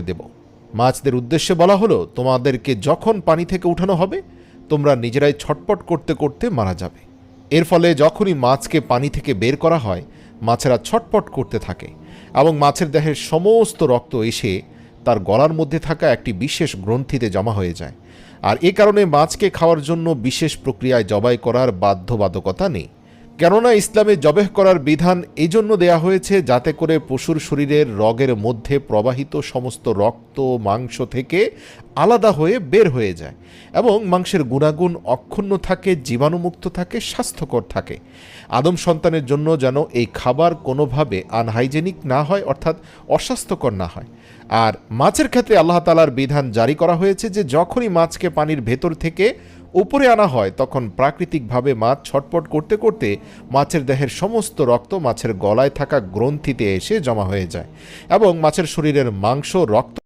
দেব। মাছদের উদ্দেশ্যে বলা হলো, তোমাদেরকে যখন পানি থেকে উঠানো হবে তোমরা নিজেরাই ছটপট করতে করতে মারা যাবে। এর ফলে যখনই মাছকে পানি থেকে বের করা হয় মাছেরা ছটপট করতে থাকে এবং মাছের দেহের সমস্ত রক্ত এসে তার গলার মধ্যে থাকা একটি বিশেষ গ্রন্থিতে জমা হয়ে যায়। আর এ কারণে মাছকে খাওয়ার জন্য বিশেষ প্রক্রিয়ায় জবাই করার বাধ্যবাধকতা নেই। কেননা ইসলামে জবেহ করার বিধান এই জন্য দেয়া হয়েছে যাতে করে পশুর শরীরের রগের মধ্যে প্রবাহিত সমস্ত রক্ত মাংস থেকে আলাদা হয়ে বের হয়ে যায় এবং মাংসের গুণাগুণ অক্ষুণ্ণ থাকে, জীবাণুমুক্ত থাকে, স্বাস্থ্যকর থাকে। আদম সন্তানের জন্য যেন এই খাবার কোনোভাবে আনহাইজেনিক না হয়, অর্থাৎ অস্বাস্থ্যকর না হয়। আর মাছের ক্ষেত্রে আল্লাহ তাআলার বিধান জারি করা হয়েছে যে যখনই মাছকে পানির ভেতর থেকে উপরে আনা হয় তখন প্রাকৃতিকভাবে মাছ ছটপট করতে করতে মাছের দেহের সমস্ত রক্ত মাছের গলায় থাকা গ্রন্থিতে এসে জমা হয়ে যায় এবং মাছের শরীরের মাংস রক্ত